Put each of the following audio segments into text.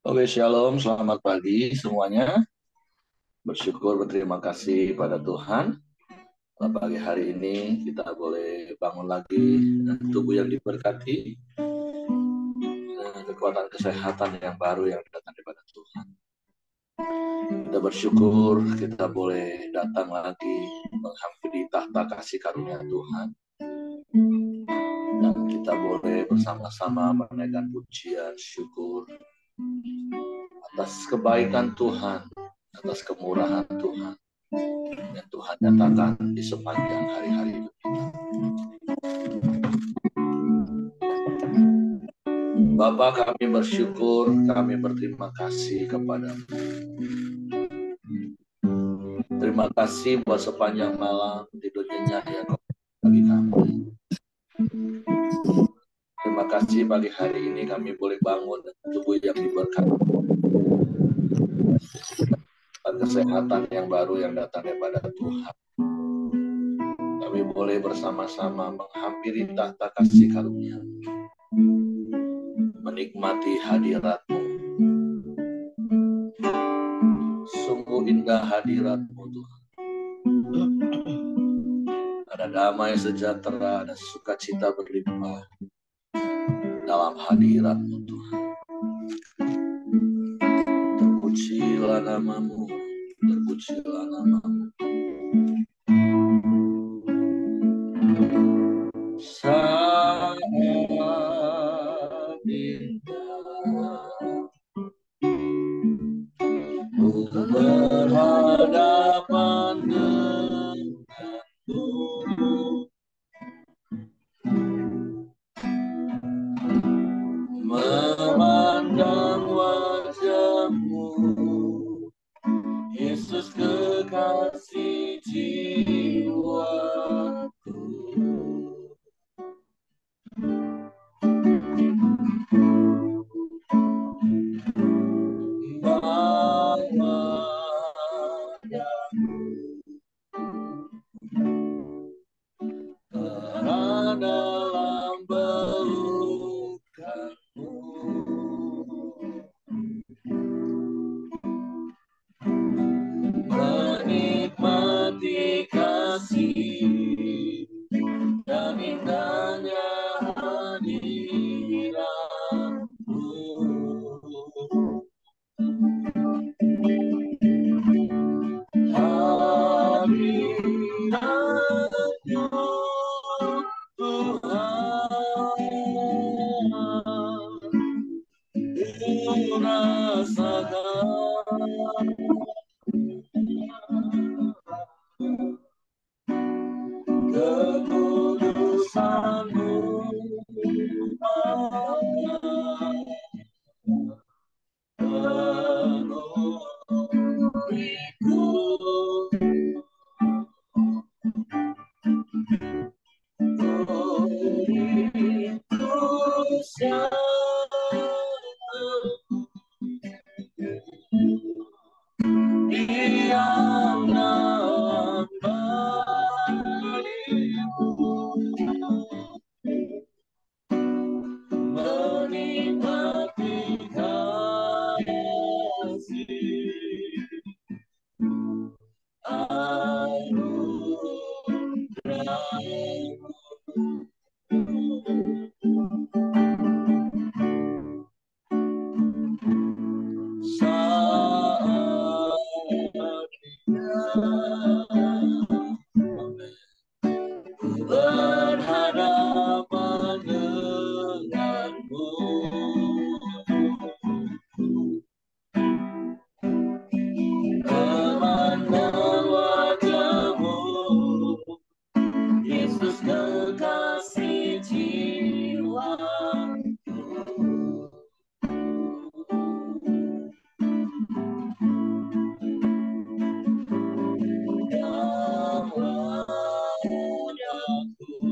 Oke, shalom, selamat pagi semuanya. Bersyukur, berterima kasih pada Tuhan. Pada pagi hari ini kita boleh bangun lagi, tubuh yang diberkati, kekuatan kesehatan yang baru yang datang daripada Tuhan. Kita bersyukur kita boleh datang lagi menghampiri tahta kasih karunia Tuhan. Dan kita boleh bersama-sama menaikkan pujian, syukur atas kebaikan Tuhan, atas kemurahan Tuhan yang Tuhan nyatakan di sepanjang hari-hari hidup kita. Bapa, kami bersyukur, kami berterima kasih kepada-Mu. Terima kasih buat sepanjang malam tidur nyenyak yang Kau bagi kami. Terima kasih pagi hari ini kami boleh bangun dengan tubuh yang diberkati, dan kesehatan yang baru yang datang daripada Tuhan. Kami boleh bersama-sama menghampiri tahta kasih karunia, menikmati hadirat-Mu. Sungguh indah hadirat-Mu Tuhan. Ada damai sejahtera, ada sukacita berlimpah dalam hadirat-Mu Tuhan. Terpujilah nama-Mu, terpujilah nama-Mu. Sangat indah berhadapan denganmu, memandang wajah-Mu, Yesus kekasih jiwaku. Dalam pelukan-Mu, menikmati kasih dan indahnya hadirat-Mu. Hadirat-Mu Tuhan, ku rasakan kekudusan-Mu, penuhiku. Menikmati kasih anugerah-Mu. Saat berhadapan denganmu, memandang wajah-Mu, Yesus kekasih jiwaku. Yang wajah-Ku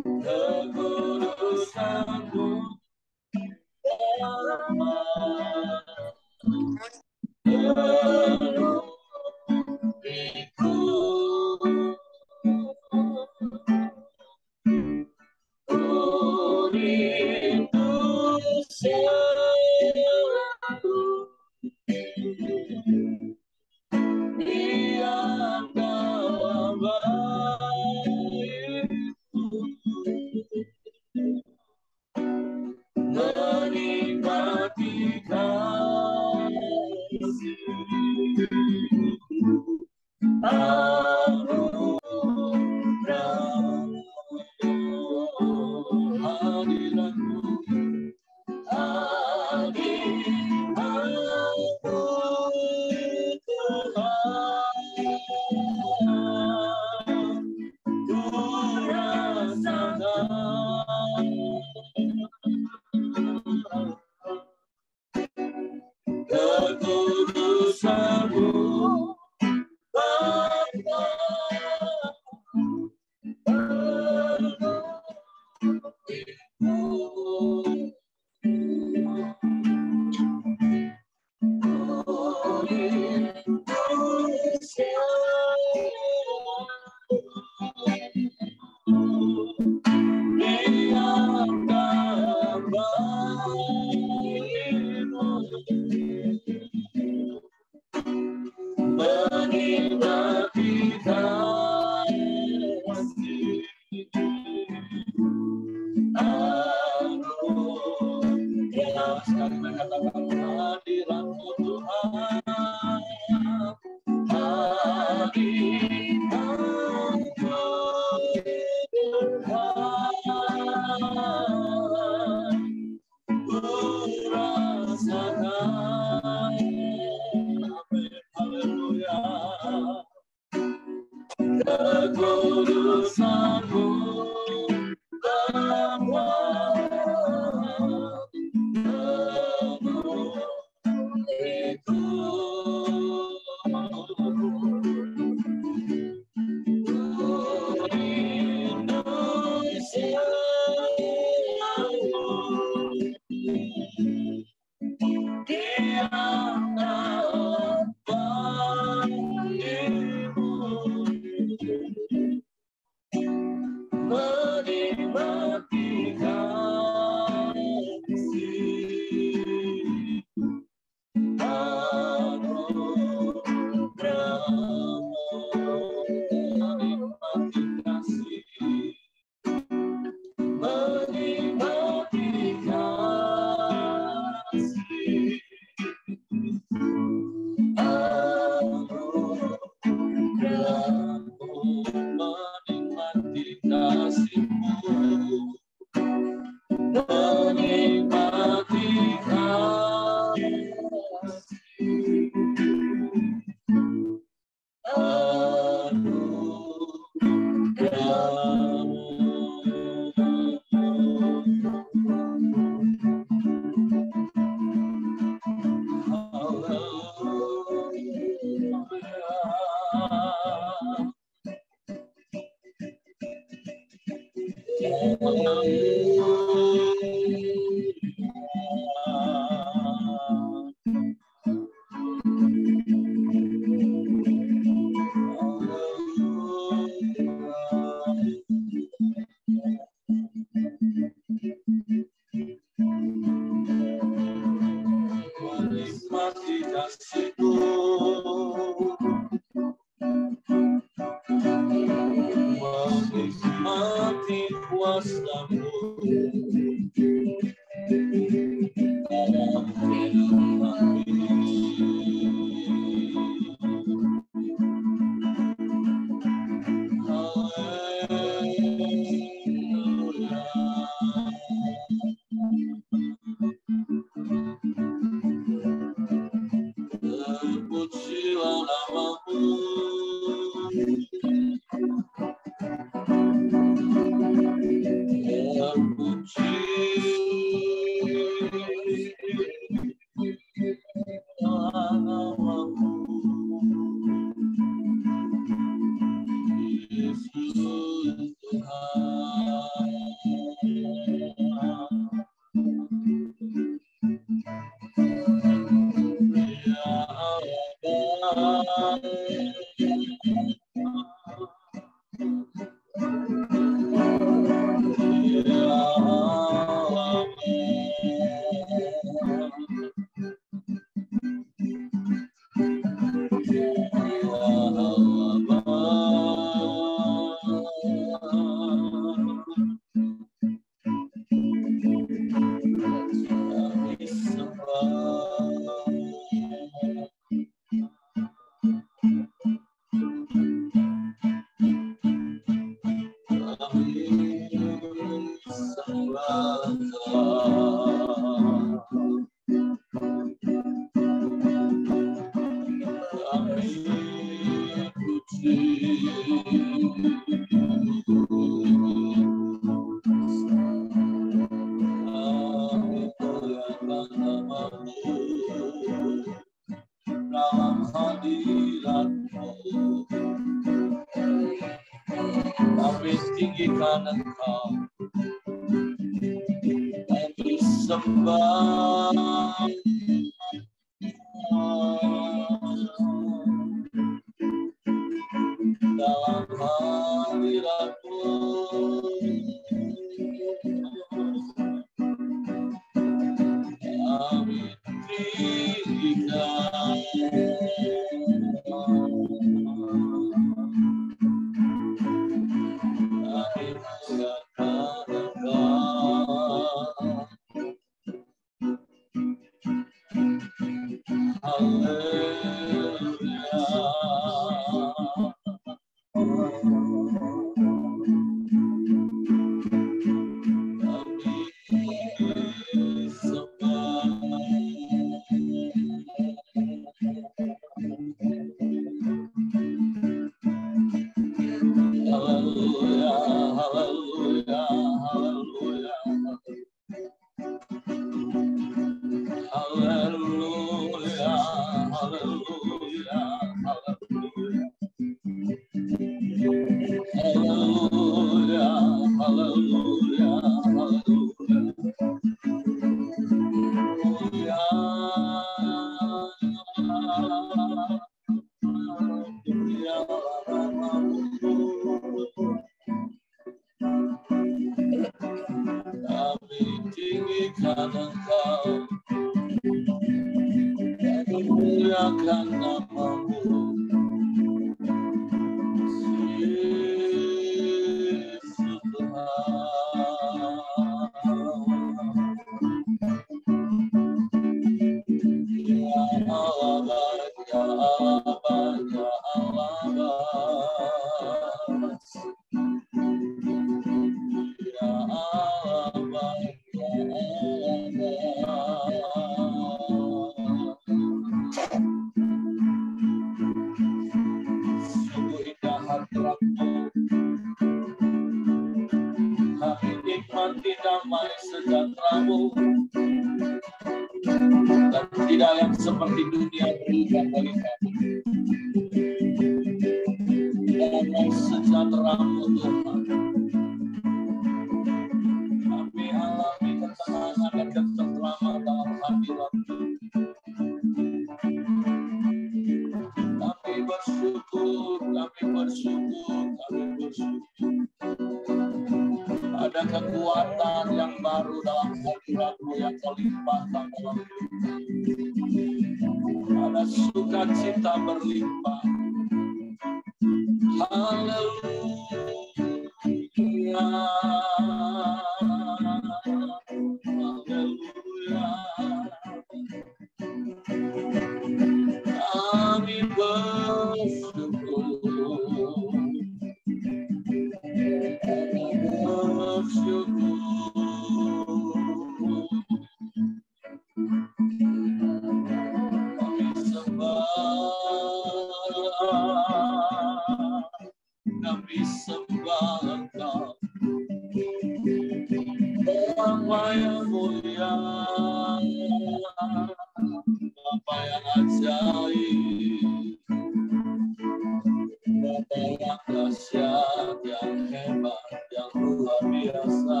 Bapa yang dahsyat, yang hebat, yang luar biasa.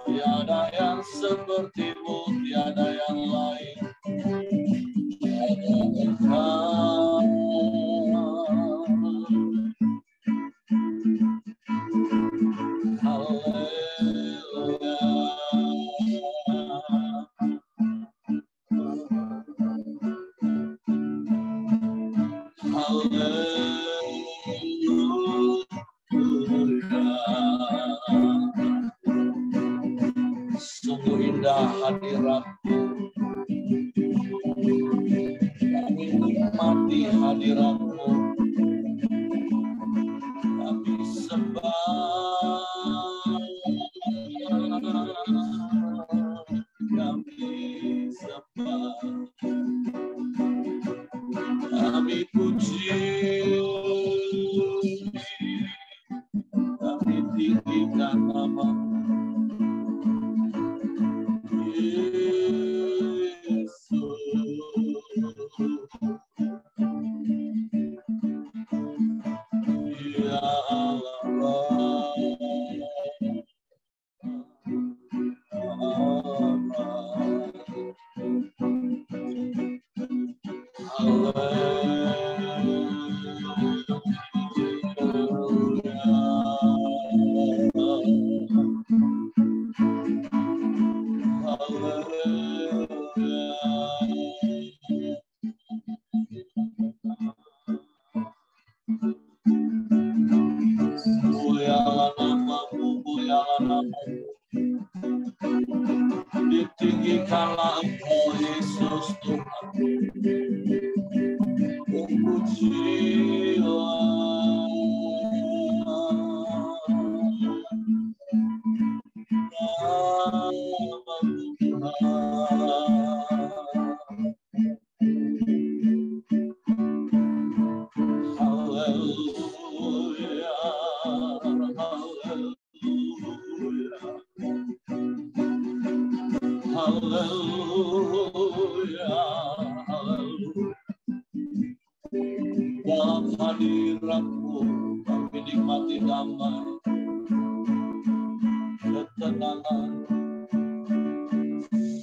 Tiada yang sepertimu, tiada yang lain. Tiada Engkau. Haleluya. Sungguh indah hadirat-Mu. Kami nikmati hadirat-Mu. Kami sembah. Kami sembah. Kami puji. Kami tinggikan nama-Mu. Ditinggikanlah Engkau Yesus Tuhan. Dalam hadirat-Mu kami nikmati damai, ketenangan,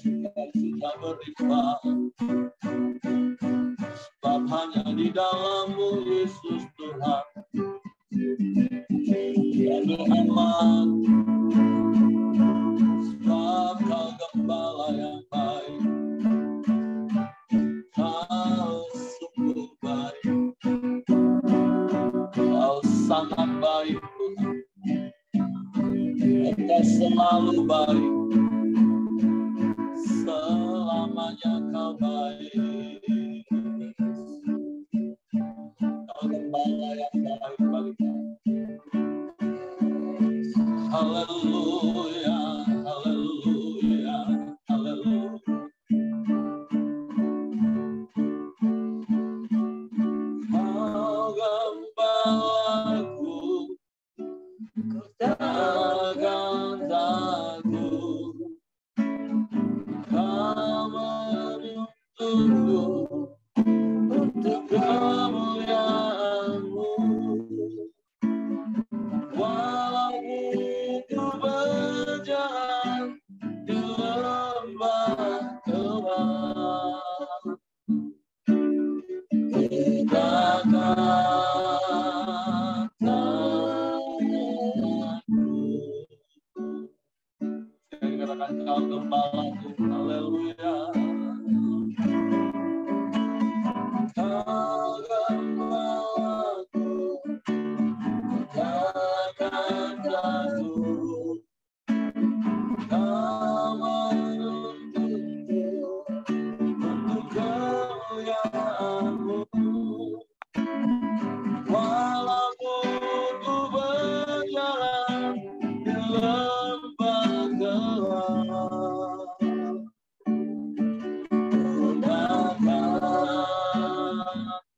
sukacita berlimpah. Sebab hanya di dalam-Mu Yesus Tuhan kami aman. Sebab Kau Gembala yang baik. Kau sungguh baik. Kau sangat baik Tuhan. Kau selalu baik. Selamanya Kau baik. Kau Gembala yang baik bagi kami. Haleluya, haleluya, haleluya. Kau Gembalaku, Kau takkan takut. Kau menuntunku untuk kemuliaan-Mu. Walaupun ku berjalan di lembah gelap, takkan takut. Saya katakan Kau Gembalaku, haleluya. Kau Gembalaku, takkan takut. Kau menuntunku untuk kemuliaan-Mu. Walaupun ku berjalan di lembah gelap, ku takkan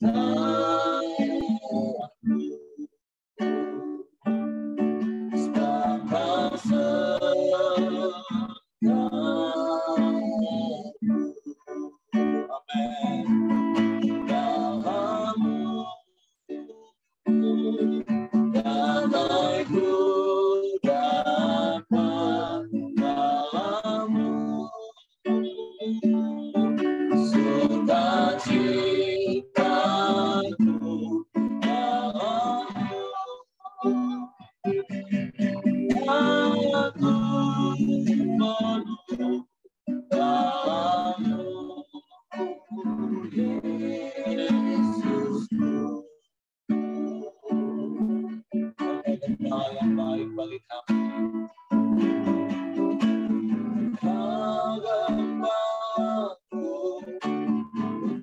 takut. Sebab Kau damaiku dapat dalam-Mu, sukacitaku dalam-Mu, aku penuh dalam-Mu, Yesusku. Yang baik bagi kami. Kau gembalaku,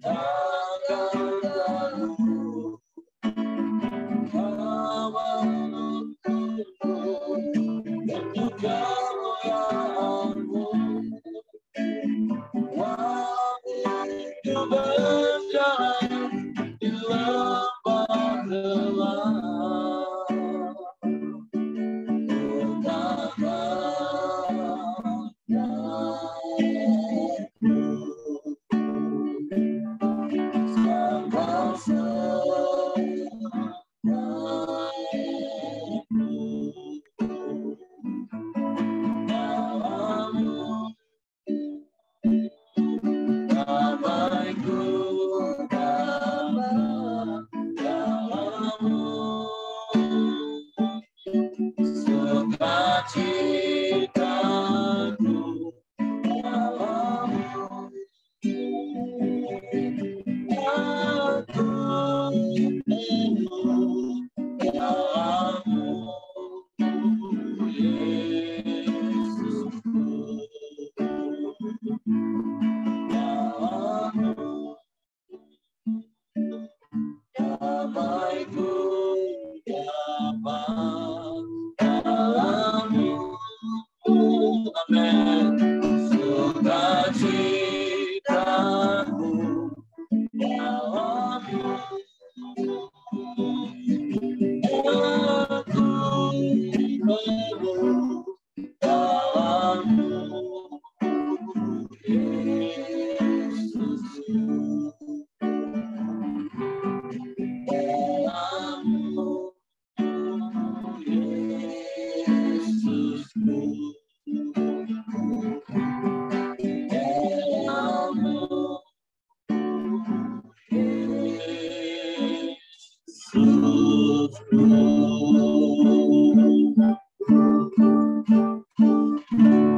takkan ragu. Kau menuntunku untuk kemuliaan-Mu. Waktu berjalan di lembah gelap,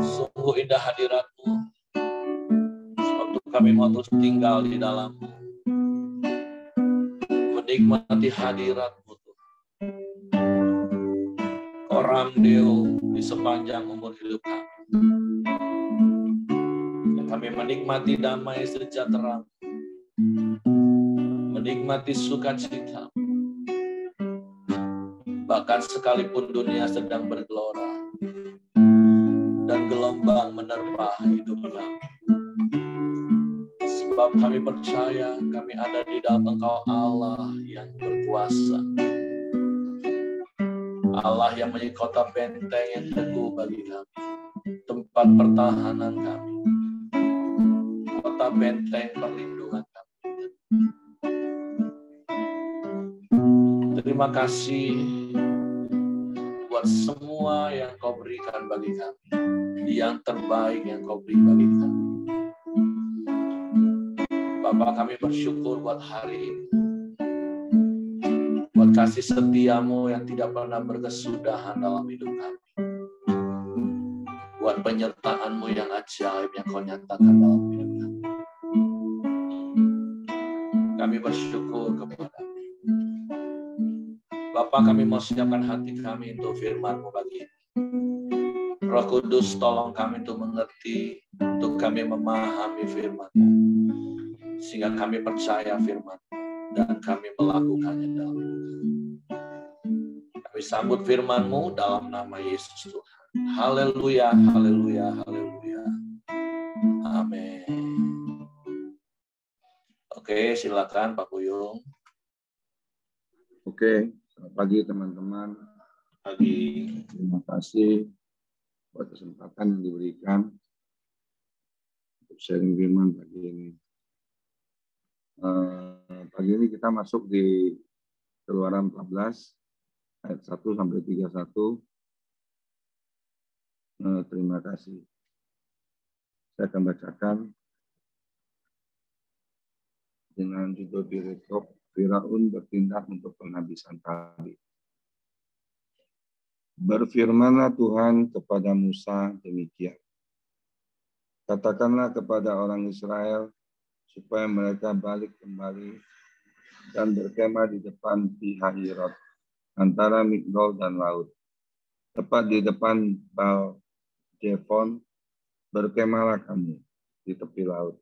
sungguh indah hadirat-Mu, waktu kami mau terus tinggal di dalam-Mu, menikmati hadirat-Mu, Koram Deo di sepanjang umur hidup kami. Kami menikmati damai sejahtera, menikmati sukacita, bahkan sekalipun dunia sedang bergelora dan gelombang menerpa hidup kami. Sebab kami percaya kami ada di dalam Engkau, Allah yang berkuasa, Allah yang menjadi kota benteng yang teguh bagi kami, tempat pertahanan kami, kota benteng perlindungan kami. Terima kasih buat semua yang Kau berikan bagi kami, yang terbaik yang Kau beri bagi kami. Bapa, kami bersyukur buat hari ini, buat kasih setia-Mu yang tidak pernah berkesudahan dalam hidup kami, buat penyertaan-Mu yang ajaib yang Kau nyatakan dalam hidup kami. Kami bersyukur kepada-Mu. Bapa, kami mau siapkan hati kami untuk firman-Mu bagi ini. Roh Kudus, tolong kami untuk mengerti, untuk kami memahami firman-Mu, sehingga kami percaya firman-Mu dan kami melakukannya dalam hidup. Kami sambut firman-Mu dalam nama Yesus Tuhan. Haleluya, haleluya, haleluya. Amin. Oke, silakan Pak Buyung. Oke, selamat pagi teman-teman. Pagi. Terima kasih buat kesempatan yang diberikan untuk sharing firman pagi ini. Pagi ini kita masuk di Keluaran 14 ayat 1 sampai 31. Terima kasih. Saya akan bacakan dengan judul perikop Firaun bertindak untuk penghabisan kali. Berfirmanlah Tuhan kepada Musa demikian. Katakanlah kepada orang Israel supaya mereka balik kembali dan berkemah di depan Pi-hahirot antara Migdol dan laut. Tepat di depan Baal-Zephon berkemahlah kamu di tepi laut.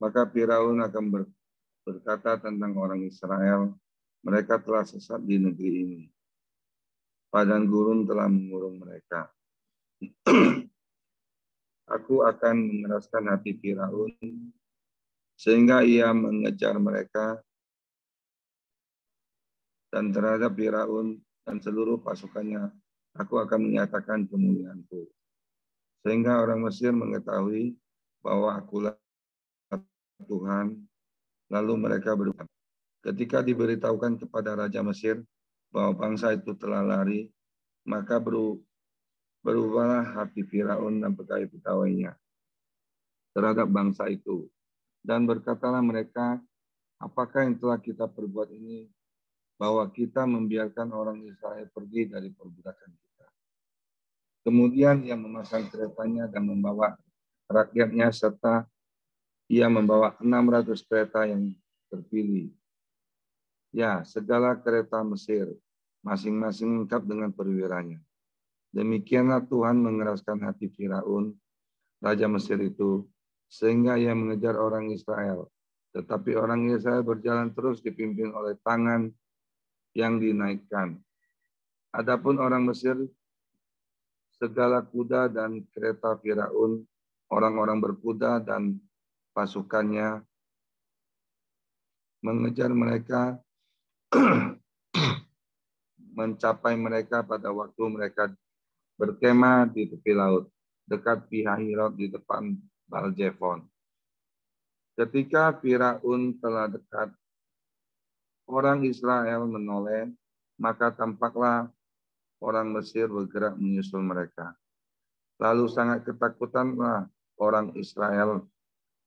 Maka Firaun akan berkata tentang orang Israel, mereka telah sesat di negeri ini. Padang gurun telah mengurung mereka. Aku akan mengeraskan hati Firaun sehingga ia mengejar mereka, dan terhadap Firaun dan seluruh pasukannya aku akan menyatakan kemuliaanku. Sehingga orang Mesir mengetahui bahwa akulah Tuhan, lalu mereka berubah. Ketika diberitahukan kepada Raja Mesir bahwa bangsa itu telah lari, maka berubahlah hati Firaun dan pegawai-pegawainya terhadap bangsa itu. Dan berkatalah mereka, apakah yang telah kita perbuat ini, bahwa kita membiarkan orang Israel pergi dari perbudakan kita. Kemudian ia memasang keretanya dan membawa rakyatnya, serta ia membawa 600 kereta yang terpilih. Ya, segala kereta Mesir, masing-masing lengkap dengan perwiranya. Demikianlah Tuhan mengeraskan hati Firaun, Raja Mesir itu, sehingga ia mengejar orang Israel. Tetapi orang Israel berjalan terus dipimpin oleh tangan yang dinaikkan. Adapun orang Mesir, segala kuda dan kereta Firaun, orang-orang berkuda dan pasukannya mengejar mereka, mencapai mereka pada waktu mereka berkemah di tepi laut, dekat Pi-hahirot di depan Baal-Zephon. Ketika Firaun telah dekat, orang Israel menoleh, maka tampaklah orang Mesir bergerak menyusul mereka. Lalu sangat ketakutanlah orang Israel,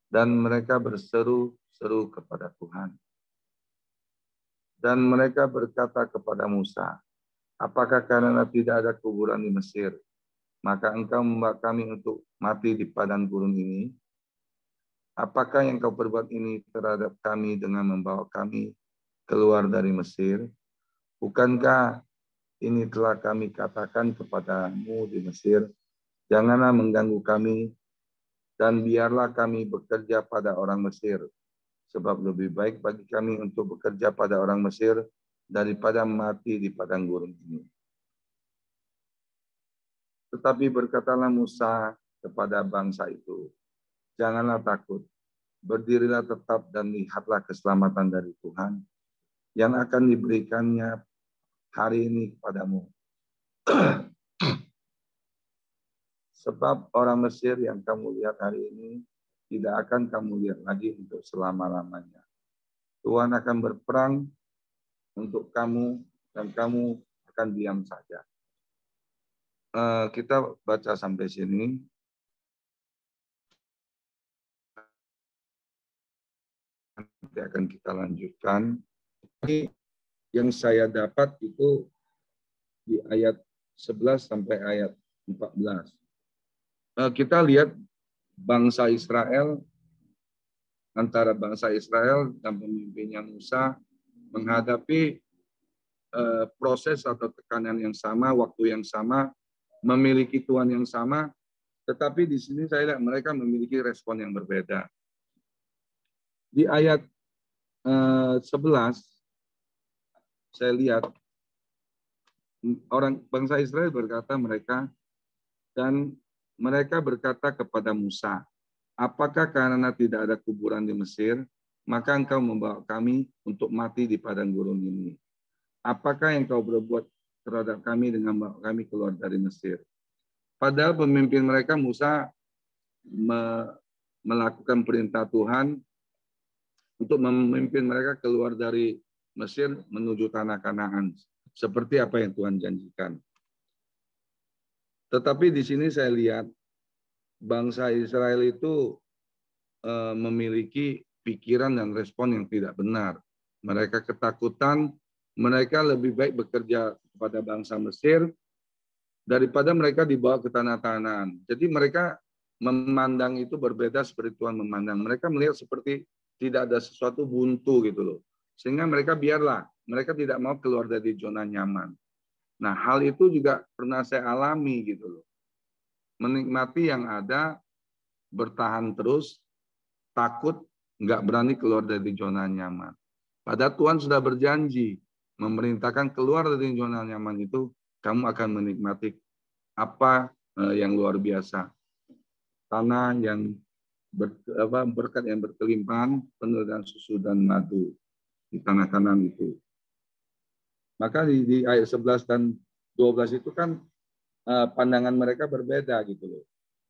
dan mereka berseru-seru kepada Tuhan. Dan mereka berkata kepada Musa, apakah karena tidak ada kuburan di Mesir, maka engkau membawa kami untuk mati di padang gurun ini? Apakah yang kau perbuat ini terhadap kami dengan membawa kami keluar dari Mesir? Bukankah ini telah kami katakan kepadamu di Mesir, janganlah mengganggu kami, dan biarlah kami bekerja pada orang Mesir, sebab lebih baik bagi kami untuk bekerja pada orang Mesir daripada mati di padang gurun ini. Tetapi berkatalah Musa kepada bangsa itu, janganlah takut, berdirilah tetap dan lihatlah keselamatan dari Tuhan yang akan diberikannya hari ini kepadamu. Sebab orang Mesir yang kamu lihat hari ini tidak akan kamu lihat lagi untuk selama-lamanya. Tuhan akan berperang untuk kamu dan kamu akan diam saja. Kita baca sampai sini. Nanti akan kita lanjutkan. Ini yang saya dapat itu di ayat 11 sampai ayat 14. Kita lihat bangsa Israel, antara bangsa Israel dan pemimpinnya Musa menghadapi proses atau tekanan yang sama, waktu yang sama, memiliki Tuhan yang sama, tetapi di sini saya lihat mereka memiliki respon yang berbeda. Di ayat 11, saya lihat orang bangsa Israel berkata mereka berkata kepada Musa, apakah karena tidak ada kuburan di Mesir, maka engkau membawa kami untuk mati di padang gurun ini? Apakah yang kau berbuat terhadap kami dengan membawa kami keluar dari Mesir? Padahal pemimpin mereka Musa melakukan perintah Tuhan untuk memimpin mereka keluar dari Mesir menuju tanah Kanaan. seperti apa yang Tuhan janjikan. Tetapi di sini saya lihat bangsa Israel itu memiliki pikiran dan respon yang tidak benar. Mereka ketakutan, mereka lebih baik bekerja kepada bangsa Mesir daripada mereka dibawa ke tanah Kanaan. Jadi mereka memandang itu berbeda seperti Tuhan memandang. Mereka melihat seperti tidak ada sesuatu buntu gitu loh. Sehingga mereka biarlah, mereka tidak mau keluar dari zona nyaman. Nah, hal itu juga pernah saya alami gitu loh. Menikmati yang ada, bertahan terus, takut, nggak berani keluar dari zona nyaman. Padahal Tuhan sudah berjanji, memerintahkan keluar dari zona nyaman itu, kamu akan menikmati apa yang luar biasa. Tanah yang berkat yang berkelimpahan, penuh dengan susu dan madu di tanah Kanaan itu. Maka di ayat 11 dan 12 itu kan pandangan mereka berbeda gitu loh.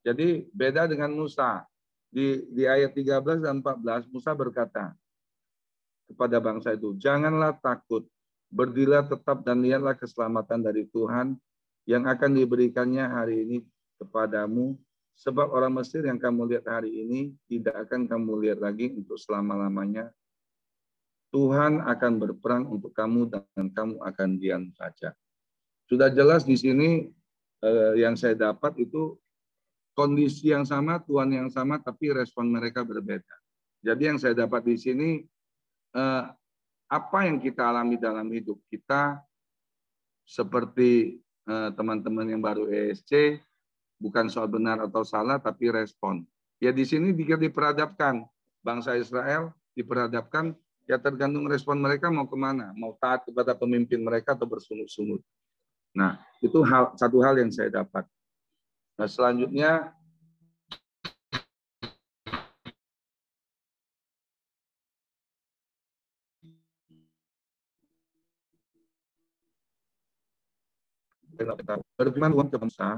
Jadi beda dengan Musa. Di ayat 13 dan 14 Musa berkata kepada bangsa itu, janganlah takut, berdirilah tetap dan lihatlah keselamatan dari Tuhan yang akan diberikannya hari ini kepadamu. Sebab orang Mesir yang kamu lihat hari ini tidak akan kamu lihat lagi untuk selama-lamanya. Tuhan akan berperang untuk kamu dan kamu akan diam saja. Sudah jelas di sini yang saya dapat itu kondisi yang sama, Tuhan yang sama, tapi respon mereka berbeda. Jadi yang saya dapat di sini, apa yang kita alami dalam hidup kita, seperti teman-teman yang baru ESC, bukan soal benar atau salah, tapi respon. Ya di sini diperhadapkan, bangsa Israel diperhadapkan, ya tergantung respon mereka mau kemana, mau taat kepada pemimpin mereka atau bersungut-sungut. Nah, itu satu hal yang saya dapat. Nah, selanjutnya berfirman Tuhan kepada Musa,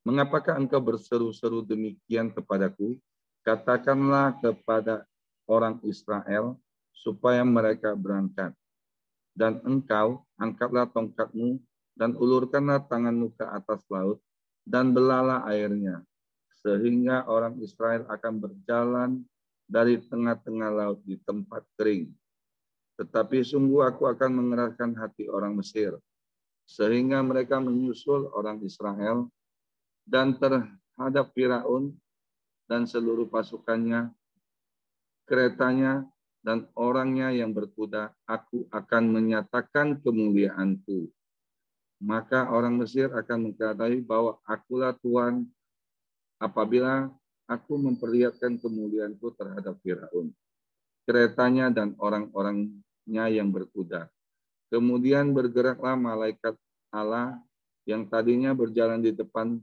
mengapakah engkau berseru-seru demikian kepadaku? Katakanlah kepada orang Israel supaya mereka berangkat. Dan engkau angkatlah tongkatmu dan ulurkanlah tanganmu ke atas laut dan belalah airnya, sehingga orang Israel akan berjalan dari tengah-tengah laut di tempat kering. Tetapi sungguh aku akan mengeraskan hati orang Mesir, sehingga mereka menyusul orang Israel, dan terhadap Firaun dan seluruh pasukannya, keretanya, dan orangnya yang berkuda, aku akan menyatakan kemuliaanku. Maka orang Mesir akan mengetahui bahwa akulah Tuhan apabila aku memperlihatkan kemuliaanku terhadap Firaun, keretanya, dan orang-orangnya yang berkuda. Kemudian bergeraklah malaikat Allah yang tadinya berjalan di depan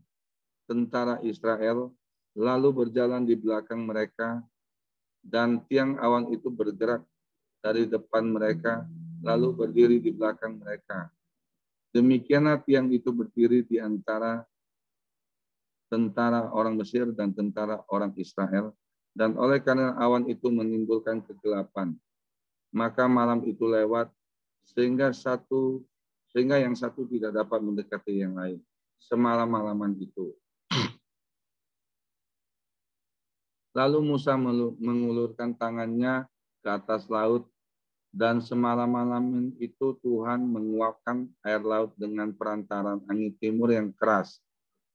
tentara Israel, lalu berjalan di belakang mereka, dan tiang awan itu bergerak dari depan mereka, lalu berdiri di belakang mereka. Demikianlah tiang itu berdiri di antara tentara orang Mesir dan tentara orang Israel, dan oleh karena awan itu menimbulkan kegelapan, maka malam itu lewat, sehingga yang satu tidak dapat mendekati yang lain semalam-malaman itu. Lalu Musa mengulurkan tangannya ke atas laut, dan semalam-malaman itu Tuhan menguapkan air laut dengan perantaran angin timur yang keras,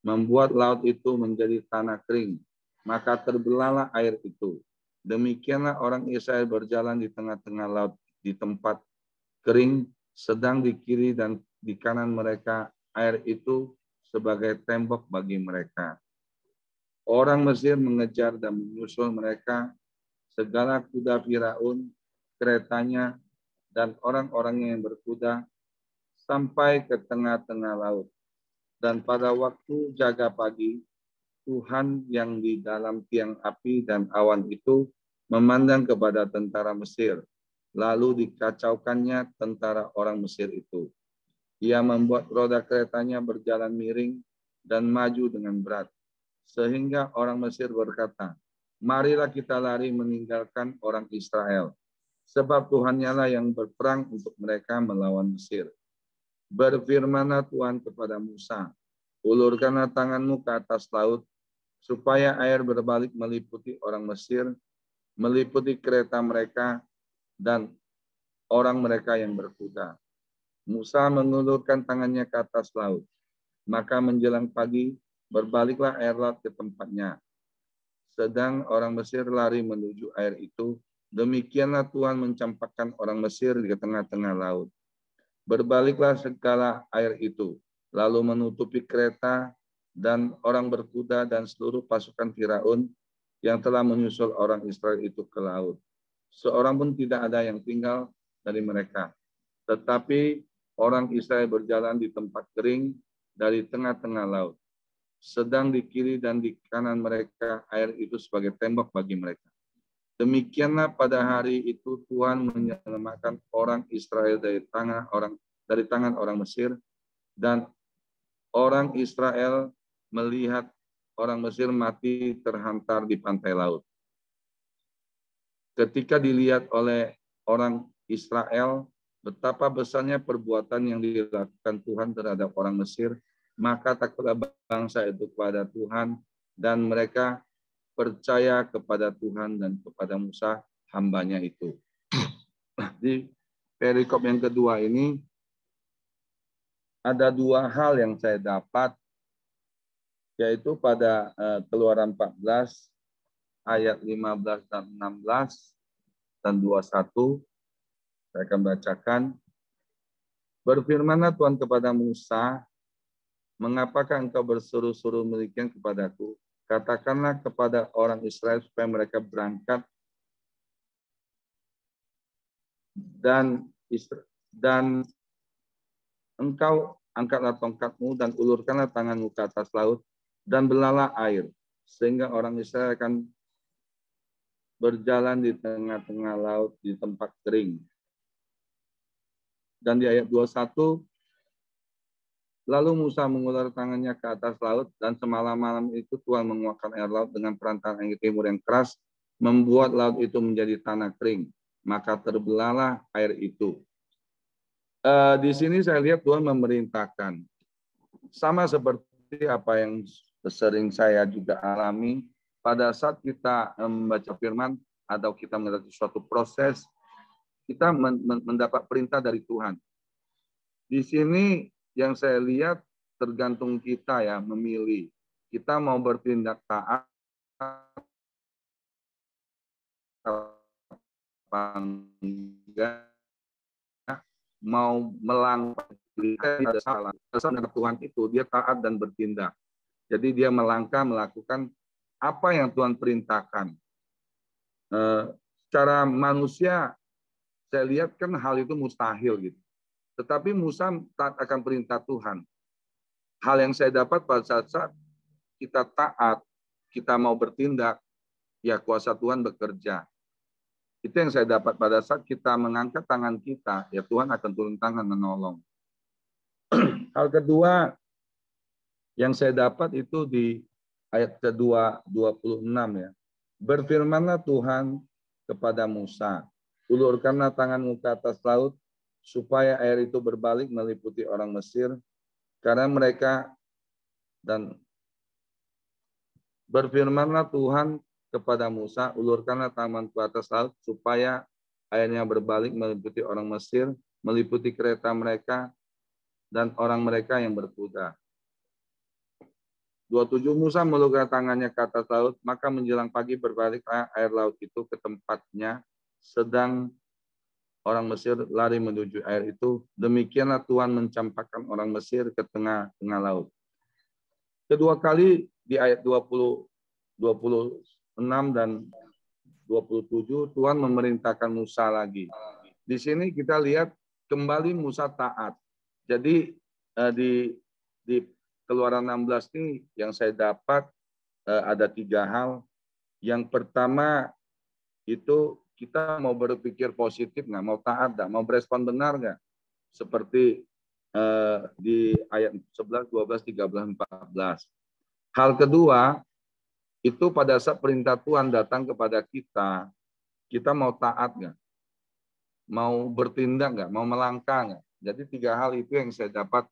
membuat laut itu menjadi tanah kering, maka terbelahlah air itu. Demikianlah orang Israel berjalan di tengah-tengah laut di tempat kering, sedang di kiri dan di kanan mereka air itu sebagai tembok bagi mereka. Orang Mesir mengejar dan menyusul mereka, segala kuda Firaun, keretanya, dan orang-orangnya yang berkuda, sampai ke tengah-tengah laut. Dan pada waktu jaga pagi, Tuhan yang di dalam tiang api dan awan itu memandang kepada tentara Mesir, lalu dikacaukannya tentara orang Mesir itu. Ia membuat roda keretanya berjalan miring dan maju dengan berat, sehingga orang Mesir berkata, marilah kita lari meninggalkan orang Israel, sebab Tuhan-Nya lah yang berperang untuk mereka melawan Mesir. Berfirmanlah Tuhan kepada Musa, ulurkanlah tanganmu ke atas laut, supaya air berbalik meliputi orang Mesir, meliputi kereta mereka, dan orang mereka yang berkuda. Musa mengulurkan tangannya ke atas laut. Maka menjelang pagi, berbaliklah air laut ke tempatnya. Sedang orang Mesir lari menuju air itu, demikianlah Tuhan mencampakkan orang Mesir di tengah-tengah laut. Berbaliklah segala air itu, lalu menutupi kereta dan orang berkuda dan seluruh pasukan Firaun yang telah menyusul orang Israel itu ke laut. Seorang pun tidak ada yang tinggal dari mereka. Tetapi orang Israel berjalan di tempat kering dari tengah-tengah laut. Sedang di kiri dan di kanan mereka air itu sebagai tembok bagi mereka. Demikianlah pada hari itu Tuhan menyelamatkan orang Israel dari tangan orang Mesir, dan orang Israel melihat orang Mesir mati terhantar di pantai laut. Ketika dilihat oleh orang Israel betapa besarnya perbuatan yang dilakukan Tuhan terhadap orang Mesir, maka takutlah bangsa itu kepada Tuhan, dan mereka percaya kepada Tuhan dan kepada Musa hambanya itu. Di perikop yang kedua ini ada dua hal yang saya dapat, yaitu pada Keluaran 14 ayat 15 dan 16 dan 21. Saya akan bacakan. Berfirmanlah Tuhan kepada Musa, mengapakah engkau bersuruh-suruh demikian kepadaku? Katakanlah kepada orang Israel supaya mereka berangkat dan engkau angkatlah tongkatmu dan ulurkanlah tanganmu ke atas laut dan belalah air, sehingga orang Israel akan berjalan di tengah-tengah laut di tempat kering. Dan di ayat 21, lalu Musa mengulur tangannya ke atas laut, dan semalam-malam itu Tuhan menguakkan air laut dengan perantaraan angin timur yang keras, membuat laut itu menjadi tanah kering. Maka terbelahlah air itu. Di sini saya lihat Tuhan memerintahkan. Sama seperti apa yang sering saya juga alami pada saat kita membaca firman atau kita mengalami suatu proses, kita mendapat perintah dari Tuhan. Di sini yang saya lihat tergantung kita ya memilih. Kita mau bertindak taat apa enggak, mau melangkah ada salah. Dengan Tuhan itu dia taat dan bertindak. Jadi dia melangkah melakukan apa yang Tuhan perintahkan. Secara manusia saya lihat kan hal itu mustahil gitu. Tetapi Musa taat akan perintah Tuhan. Hal yang saya dapat pada saat kita taat, kita mau bertindak, ya kuasa Tuhan bekerja. Itu yang saya dapat pada saat kita mengangkat tangan kita, ya Tuhan akan turun tangan menolong. Hal kedua yang saya dapat itu di ayat kedua 26 ya. Berfirmanlah Tuhan kepada Musa, ulurkanlah tanganmu ke atas laut, supaya air itu berbalik meliputi orang Mesir, karena mereka, dan berfirmanlah Tuhan kepada Musa, ulurkanlah tangan ke atas laut, supaya airnya berbalik meliputi orang Mesir, meliputi kereta mereka, dan orang mereka yang berkuda. 27 Musa mengulurkan tangannya ke atas laut, maka menjelang pagi berbaliklah air laut itu ke tempatnya, sedang orang Mesir lari menuju air itu. Demikianlah Tuhan mencampakkan orang Mesir ke tengah-tengah laut. Kedua kali di ayat 26 dan 27 Tuhan memerintahkan Musa lagi. Di sini kita lihat kembali Musa taat. Jadi di Keluaran 16 ini yang saya dapat ada 3 hal. Yang pertama itu kita mau berpikir positif nggak, mau taat nggak, mau berespon benar nggak? Seperti di ayat 11, 12, 13, 14. Hal kedua, itu pada saat perintah Tuhan datang kepada kita mau taat nggak? Mau bertindak nggak? Mau melangkah nggak? Jadi 3 hal itu yang saya dapat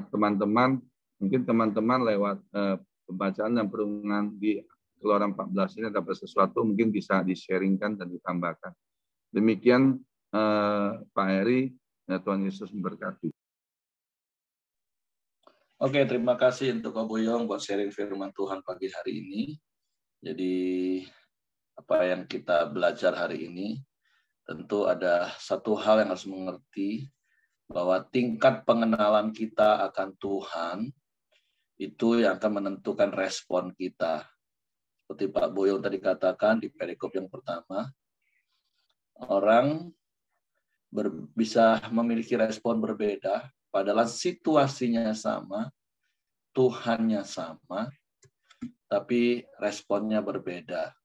teman-teman, mungkin teman-teman lewat pembacaan dan perenungan di Keluaran 14 ini dapat sesuatu mungkin bisa di-sharingkan dan ditambahkan. Demikian Pak Heri, Tuhan Yesus memberkati. Oke, terima kasih untuk Ko Boyong buat sharing firman Tuhan pagi hari ini. Jadi apa yang kita belajar hari ini, tentu ada satu hal yang harus mengerti, bahwa tingkat pengenalan kita akan Tuhan itu yang akan menentukan respon kita. Seperti Pak Boyong tadi katakan di perikop yang pertama, orang bisa memiliki respon berbeda, padahal situasinya sama, Tuhannya sama, tapi responnya berbeda.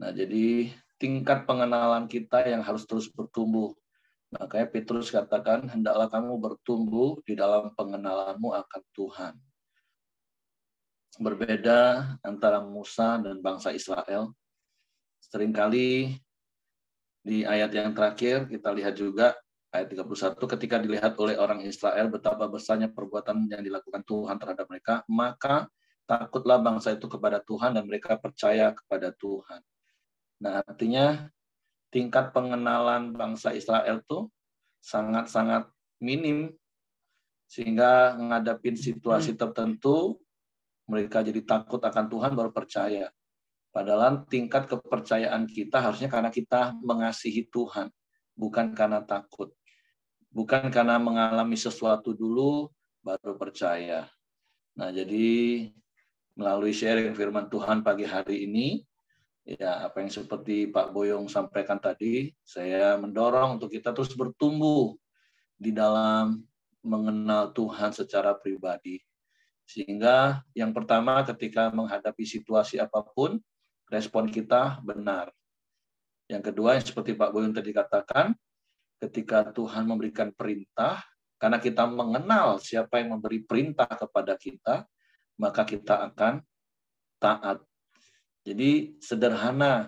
Nah, jadi tingkat pengenalan kita yang harus terus bertumbuh. Makanya Petrus katakan, hendaklah kamu bertumbuh di dalam pengenalanmu akan Tuhan. Berbeda antara Musa dan bangsa Israel. Seringkali di ayat yang terakhir kita lihat juga, ayat 31, ketika dilihat oleh orang Israel betapa besarnya perbuatan yang dilakukan Tuhan terhadap mereka, maka takutlah bangsa itu kepada Tuhan dan mereka percaya kepada Tuhan. Nah, artinya tingkat pengenalan bangsa Israel itu sangat-sangat minim, sehingga menghadapi situasi tertentu, mereka jadi takut akan Tuhan baru percaya. Padahal tingkat kepercayaan kita harusnya karena kita mengasihi Tuhan, bukan karena takut. Bukan karena mengalami sesuatu dulu, baru percaya. Nah, jadi melalui sharing firman Tuhan pagi hari ini, ya, apa yang seperti Pak Boyong sampaikan tadi, saya mendorong untuk kita terus bertumbuh di dalam mengenal Tuhan secara pribadi. Sehingga yang pertama ketika menghadapi situasi apapun, respon kita benar. Yang kedua, yang seperti Pak Boyong tadi katakan, ketika Tuhan memberikan perintah, karena kita mengenal siapa yang memberi perintah kepada kita, maka kita akan taat. Jadi sederhana.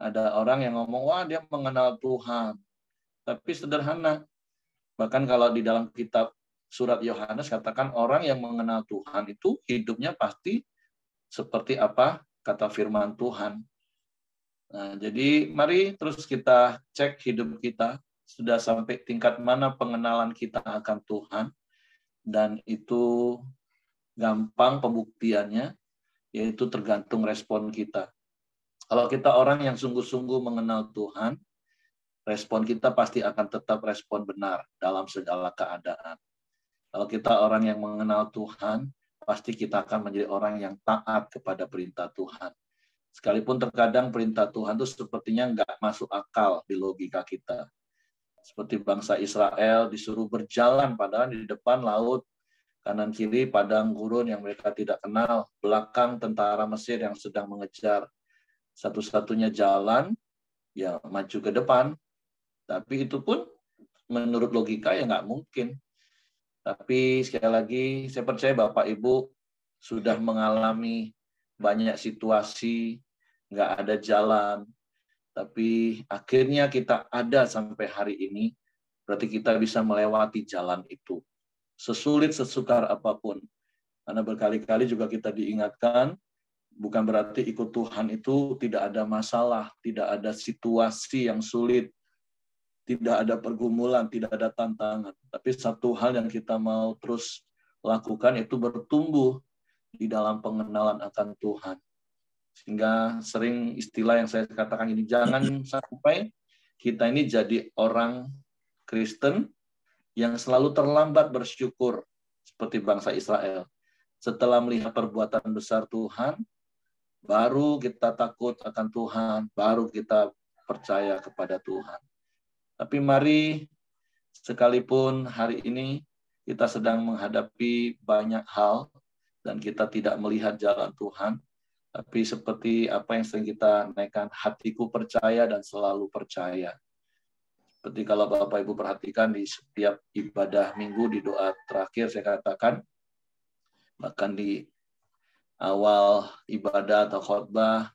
Ada orang yang ngomong, wah dia mengenal Tuhan. Tapi sederhana. Bahkan kalau di dalam kitab surat Yohanes katakan orang yang mengenal Tuhan itu hidupnya pasti seperti apa kata firman Tuhan. Nah, jadi mari terus kita cek hidup kita. Sudah sampai tingkat mana pengenalan kita akan Tuhan. Dan itu gampang pembuktiannya, yaitu tergantung respon kita. Kalau kita orang yang sungguh-sungguh mengenal Tuhan, respon kita pasti akan tetap respon benar dalam segala keadaan. Kalau kita orang yang mengenal Tuhan, pasti kita akan menjadi orang yang taat kepada perintah Tuhan. Sekalipun terkadang perintah Tuhan itu sepertinya nggak masuk akal di logika kita. Seperti bangsa Israel disuruh berjalan, padahal di depan laut, kanan kiri padang gurun yang mereka tidak kenal, belakang tentara Mesir yang sedang mengejar. Satu-satunya jalan, ya maju ke depan. Tapi itu pun menurut logika ya nggak mungkin. Tapi sekali lagi, saya percaya Bapak Ibu sudah mengalami banyak situasi, nggak ada jalan. Tapi akhirnya kita ada sampai hari ini, berarti kita bisa melewati jalan itu. Sesulit, sesukar apapun. Karena berkali-kali juga kita diingatkan, bukan berarti ikut Tuhan itu tidak ada masalah, tidak ada situasi yang sulit, tidak ada pergumulan, tidak ada tantangan. Tapi satu hal yang kita mau terus lakukan yaitu bertumbuh di dalam pengenalan akan Tuhan. Sehingga sering istilah yang saya katakan ini, jangan sampai kita ini jadi orang Kristen yang selalu terlambat bersyukur seperti bangsa Israel. Setelah melihat perbuatan besar Tuhan, baru kita takut akan Tuhan, baru kita percaya kepada Tuhan. Tapi mari, sekalipun hari ini kita sedang menghadapi banyak hal dan kita tidak melihat jalan Tuhan, tapi seperti apa yang sering kita naikkan, hatiku percaya dan selalu percaya. Seperti kalau Bapak Ibu perhatikan di setiap ibadah minggu di doa terakhir saya katakan, bahkan di awal ibadah atau khotbah,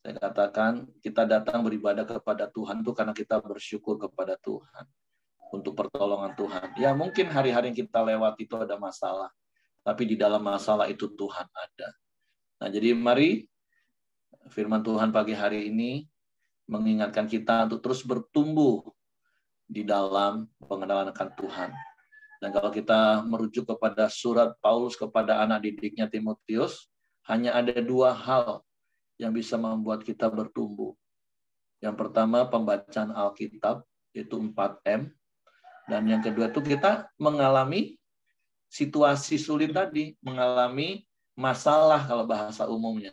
saya katakan kita datang beribadah kepada Tuhan itu karena kita bersyukur kepada Tuhan. untuk pertolongan Tuhan. Ya mungkin hari-hari yang kita lewat itu ada masalah, tapi di dalam masalah itu Tuhan ada. Nah, jadi mari firman Tuhan pagi hari ini mengingatkan kita untuk terus bertumbuh di dalam pengenalan akan Tuhan. Dan kalau kita merujuk kepada surat Paulus kepada anak didiknya Timotius, hanya ada 2 hal yang bisa membuat kita bertumbuh. Yang pertama pembacaan Alkitab, itu 4M. Dan yang kedua itu kita mengalami situasi sulit tadi, mengalami masalah kalau bahasa umumnya.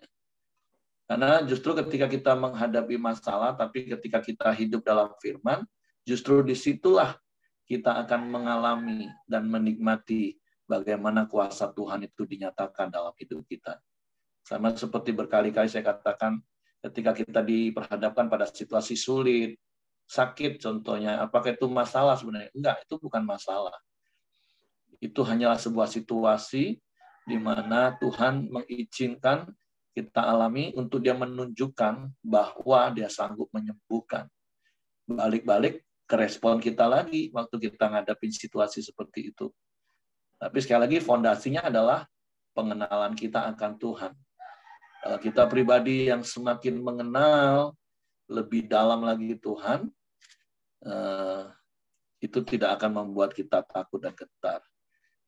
Karena justru ketika kita menghadapi masalah, tapi ketika kita hidup dalam firman, justru disitulah kita akan mengalami dan menikmati bagaimana kuasa Tuhan itu dinyatakan dalam hidup kita. Sama seperti berkali-kali saya katakan, ketika kita diperhadapkan pada situasi sulit, sakit contohnya, apakah itu masalah sebenarnya? Enggak, itu bukan masalah. Itu hanyalah sebuah situasi di mana Tuhan mengizinkan kita alami untuk Dia menunjukkan bahwa Dia sanggup menyembuhkan. Balik-balik ke respon kita lagi waktu kita ngadapin situasi seperti itu. Tapi sekali lagi fondasinya adalah pengenalan kita akan Tuhan. Kalau kita pribadi yang semakin mengenal lebih dalam lagi Tuhan, itu tidak akan membuat kita takut dan gentar.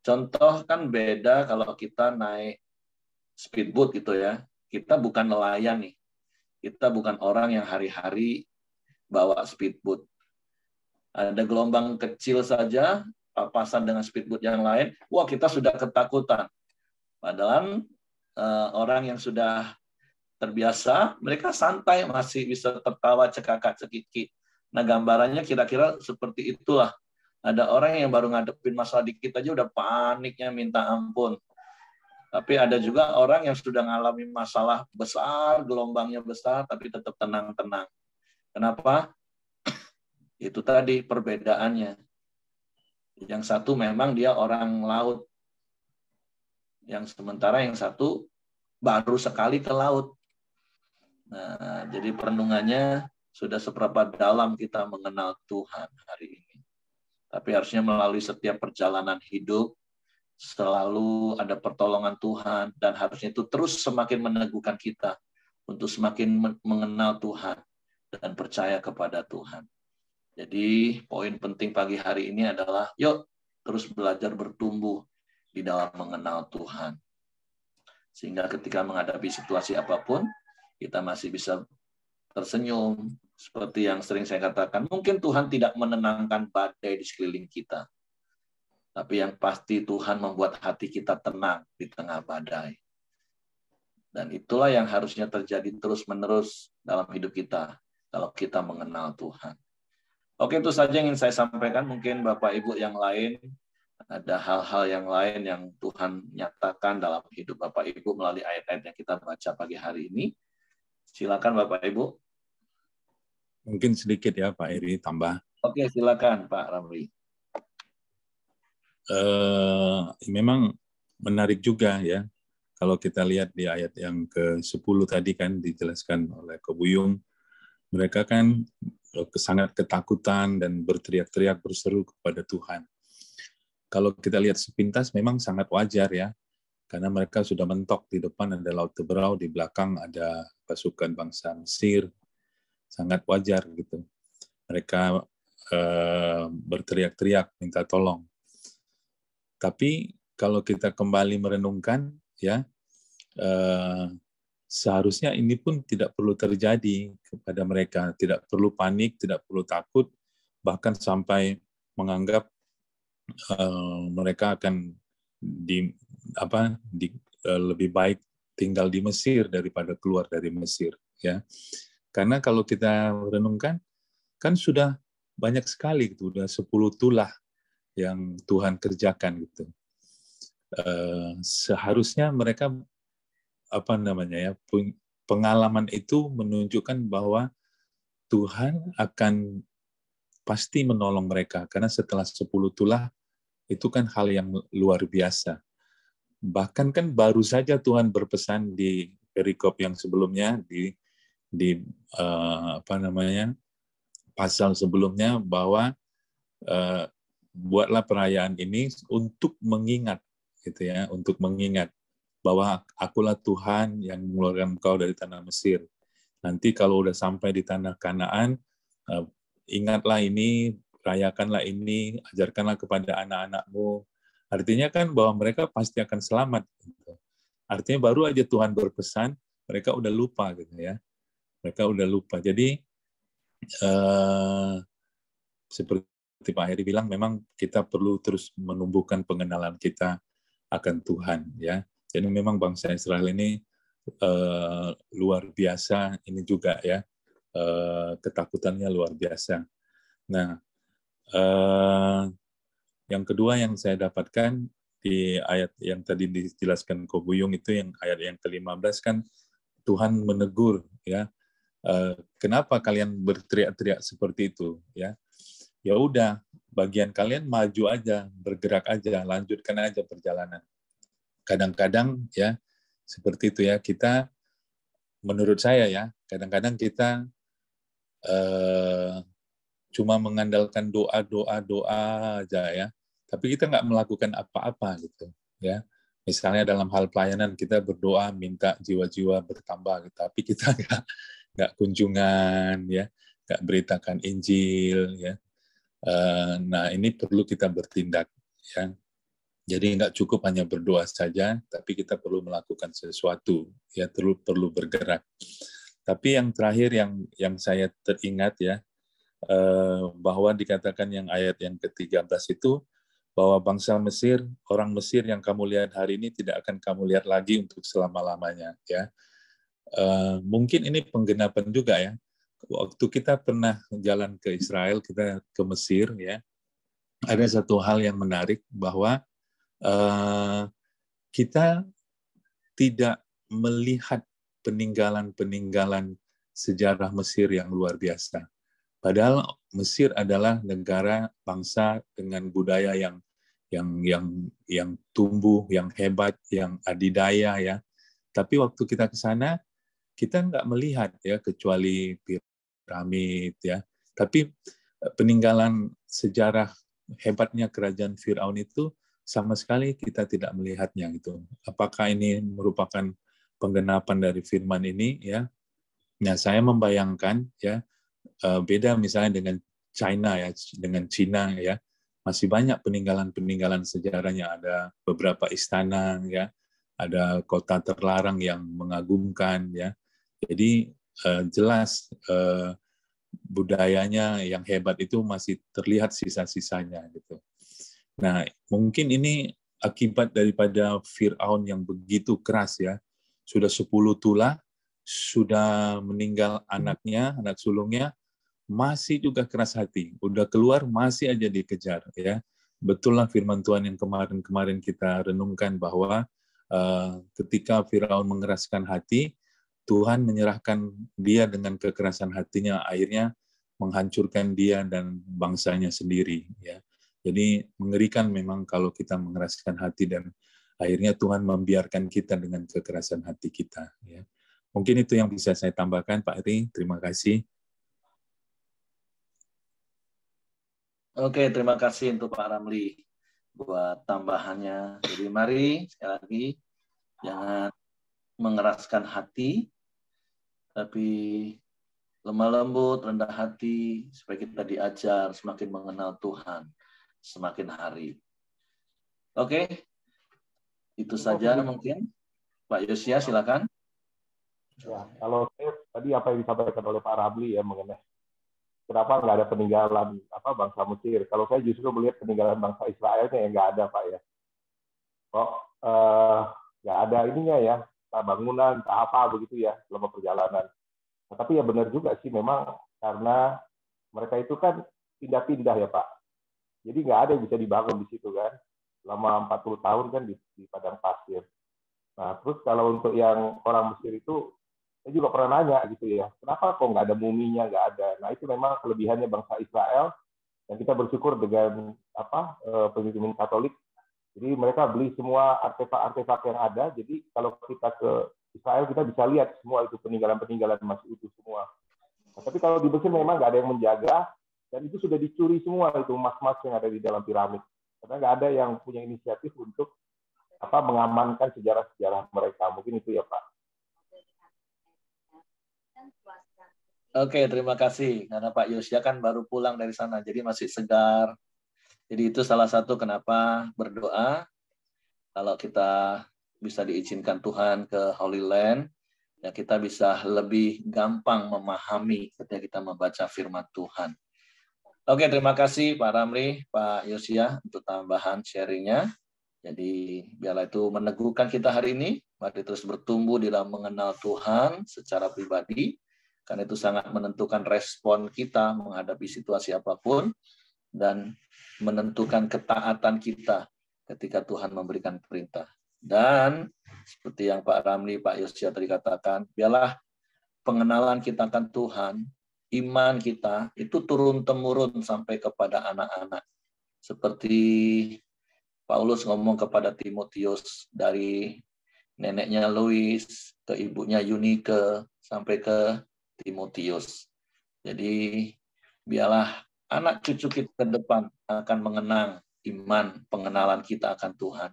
Contoh kan beda kalau kita naik speedboat gitu ya. Kita bukan nelayan nih. Kita bukan orang yang hari-hari bawa speedboat. Ada gelombang kecil saja, papasan dengan speedboat yang lain, wah kita sudah ketakutan. Padahal orang yang sudah terbiasa, mereka santai, masih bisa tertawa cekakak-cekiki. Nah gambarannya kira-kira seperti itulah. Ada orang yang baru ngadepin masalah dikit aja udah paniknya minta ampun. Tapi ada juga orang yang sudah mengalami masalah besar, gelombangnya besar, tapi tetap tenang-tenang. Kenapa? Itu tadi perbedaannya. Yang satu memang dia orang laut. Yang sementara yang satu baru sekali ke laut. Nah, jadi perenungannya sudah seberapa dalam kita mengenal Tuhan hari ini. Tapi harusnya melalui setiap perjalanan hidup, selalu ada pertolongan Tuhan, dan harusnya itu terus semakin meneguhkan kita untuk semakin mengenal Tuhan dan percaya kepada Tuhan. Jadi poin penting pagi hari ini adalah yuk terus belajar bertumbuh di dalam mengenal Tuhan. Sehingga ketika menghadapi situasi apapun, kita masih bisa tersenyum. Seperti yang sering saya katakan, mungkin Tuhan tidak menenangkan badai di sekeliling kita. Tapi yang pasti Tuhan membuat hati kita tenang di tengah badai. Dan itulah yang harusnya terjadi terus-menerus dalam hidup kita kalau kita mengenal Tuhan. Oke, itu saja yang ingin saya sampaikan. Mungkin Bapak Ibu yang lain, ada hal-hal yang lain yang Tuhan nyatakan dalam hidup Bapak Ibu melalui ayat-ayat yang kita baca pagi hari ini. Silakan Bapak Ibu. Mungkin sedikit ya Pak Eri tambah. Oke, silakan Pak Ramli. Memang menarik juga ya. Kalau kita lihat di ayat yang ke-10 tadi kan dijelaskan oleh Ko Buyung, mereka kan sangat ketakutan dan berteriak-teriak berseru kepada Tuhan. Kalau kita lihat sepintas memang sangat wajar ya, karena mereka sudah mentok, di depan ada Laut Teberau, di belakang ada pasukan bangsa Mesir. Sangat wajar gitu. Mereka berteriak-teriak minta tolong. Tapi kalau kita kembali merenungkan, ya seharusnya ini pun tidak perlu terjadi kepada mereka. Tidak perlu panik, tidak perlu takut, bahkan sampai menganggap mereka akan lebih baik tinggal di Mesir daripada keluar dari Mesir. Ya. Karena kalau kita renungkan, kan sudah banyak sekali, sudah 10 tulah yang Tuhan kerjakan gitu. Seharusnya mereka pengalaman itu menunjukkan bahwa Tuhan akan pasti menolong mereka, karena setelah 10 tulah itu kan hal yang luar biasa. Bahkan kan baru saja Tuhan berpesan di perikop yang sebelumnya di pasal sebelumnya bahwa buatlah perayaan ini untuk mengingat, gitu ya, untuk mengingat bahwa akulah Tuhan yang mengeluarkan engkau dari tanah Mesir. Nanti kalau udah sampai di tanah Kanaan, ingatlah ini, rayakanlah ini, ajarkanlah kepada anak-anakmu. Artinya kan bahwa mereka pasti akan selamat. Gitu. Artinya baru aja Tuhan berpesan, mereka udah lupa, gitu ya. Mereka udah lupa. Jadi seperti Pak Heri bilang, memang kita perlu terus menumbuhkan pengenalan kita akan Tuhan, ya. Jadi memang bangsa Israel ini luar biasa, ini juga ya, ketakutannya luar biasa. Nah, yang kedua yang saya dapatkan di ayat yang tadi dijelaskan Ko Buyung itu, yang ayat yang ke-15 kan, Tuhan menegur, ya, kenapa kalian berteriak-teriak seperti itu, ya? Ya udah, bagian kalian maju aja, bergerak aja, lanjutkan aja perjalanan. Kadang-kadang ya seperti itu ya, kita, menurut saya ya, kadang-kadang kita cuma mengandalkan doa aja ya, tapi kita nggak melakukan apa-apa gitu ya. Misalnya dalam hal pelayanan kita berdoa minta jiwa-jiwa bertambah, gitu, tapi kita nggak kunjungan ya, nggak beritakan Injil ya. Nah, ini perlu kita bertindak, ya. Jadi nggak cukup hanya berdoa saja, tapi kita perlu melakukan sesuatu, ya, perlu bergerak. Tapi yang terakhir yang saya teringat ya, bahwa dikatakan yang ayat yang ke-13 itu, bahwa bangsa Mesir, orang Mesir yang kamu lihat hari ini tidak akan kamu lihat lagi untuk selama-lamanya, ya. Mungkin ini penggenapan juga ya. Waktu kita pernah jalan ke Israel, kita ke Mesir, ya, ada satu hal yang menarik bahwa kita tidak melihat peninggalan-peninggalan sejarah Mesir yang luar biasa. Padahal Mesir adalah negara bangsa dengan budaya yang tumbuh, yang hebat, yang adidaya ya. Tapi waktu kita ke sana, kita nggak melihat ya, kecuali piramid ya. Tapi peninggalan sejarah hebatnya kerajaan Firaun itu sama sekali kita tidak melihatnya gitu. Apakah ini merupakan penggenapan dari firman ini ya? Nah, saya membayangkan ya, beda misalnya dengan China ya, dengan Cina ya. Masih banyak peninggalan-peninggalan sejarahnya, ada beberapa istana ya, ada kota terlarang yang mengagumkan ya. Jadi jelas budayanya yang hebat itu masih terlihat sisa-sisanya gitu. Nah, mungkin ini akibat daripada Firaun yang begitu keras ya. Sudah 10 tulah, sudah meninggal anaknya, anak sulungnya, masih juga keras hati. Udah keluar masih aja dikejar ya. Betul lah firman Tuhan yang kemarin-kemarin kita renungkan bahwa ketika Firaun mengeraskan hati, Tuhan menyerahkan dia dengan kekerasan hatinya, akhirnya menghancurkan dia dan bangsanya sendiri ya. Jadi mengerikan memang kalau kita mengeraskan hati dan akhirnya Tuhan membiarkan kita dengan kekerasan hati kita. Ya. Mungkin itu yang bisa saya tambahkan, Pak Eri. Terima kasih. Oke, terima kasih untuk Pak Ramli buat tambahannya. Jadi mari sekali lagi jangan mengeraskan hati, tapi lemah lembut, rendah hati, supaya kita diajar semakin mengenal Tuhan semakin hari. Oke, itu saja mungkin. Pak Yosia, silakan. Ya, kalau saya tadi apa yang disampaikan oleh Pak Ramli ya mengenai kenapa nggak ada peninggalan bangsa Mesir. Kalau saya justru melihat peninggalan bangsa Israelnya yang nggak ada, Pak ya. Kok nggak ada ininya ya, bangunan, apa begitu ya selama perjalanan. Nah, tapi ya benar juga sih memang karena mereka itu kan pindah-pindah ya Pak. Jadi nggak ada yang bisa dibangun di situ kan. Selama 40 tahun kan di padang pasir. Nah, terus kalau untuk yang orang Mesir itu, saya juga pernah nanya gitu ya, kenapa kok nggak ada muminya, nggak ada. Nah, itu memang kelebihannya bangsa Israel, dan kita bersyukur dengan pemimpin Katolik. Jadi mereka beli semua artefak-artefak yang ada, jadi kalau kita ke Israel, kita bisa lihat semua itu peninggalan-peninggalan masih utuh semua. Nah, tapi kalau di Mesir memang nggak ada yang menjaga, Dan itu sudah dicuri semua itu emas-emas yang ada di dalam piramid. Karena nggak ada yang punya inisiatif untuk mengamankan sejarah-sejarah mereka. Mungkin itu ya Pak. Oke, terima kasih. Karena Pak Yosia kan baru pulang dari sana, jadi masih segar. Jadi itu salah satu kenapa berdoa. Kalau kita bisa diizinkan Tuhan ke Holy Land, ya kita bisa lebih gampang memahami ketika kita membaca firman Tuhan. Oke, terima kasih Pak Ramli, Pak Yosia untuk tambahan sharingnya. Jadi biarlah itu meneguhkan kita hari ini. Mari terus bertumbuh di dalam mengenal Tuhan secara pribadi. Karena itu sangat menentukan respon kita menghadapi situasi apapun. Dan menentukan ketaatan kita ketika Tuhan memberikan perintah. Dan seperti yang Pak Ramli, Pak Yosia tadi katakan, biarlah pengenalan kita akan Tuhan, iman kita itu turun-temurun sampai kepada anak-anak. Seperti Paulus ngomong kepada Timotius dari neneknya Lois ke ibunya Eunike sampai ke Timotius. Jadi biarlah anak cucu kita ke depan akan mengenang iman, pengenalan kita akan Tuhan.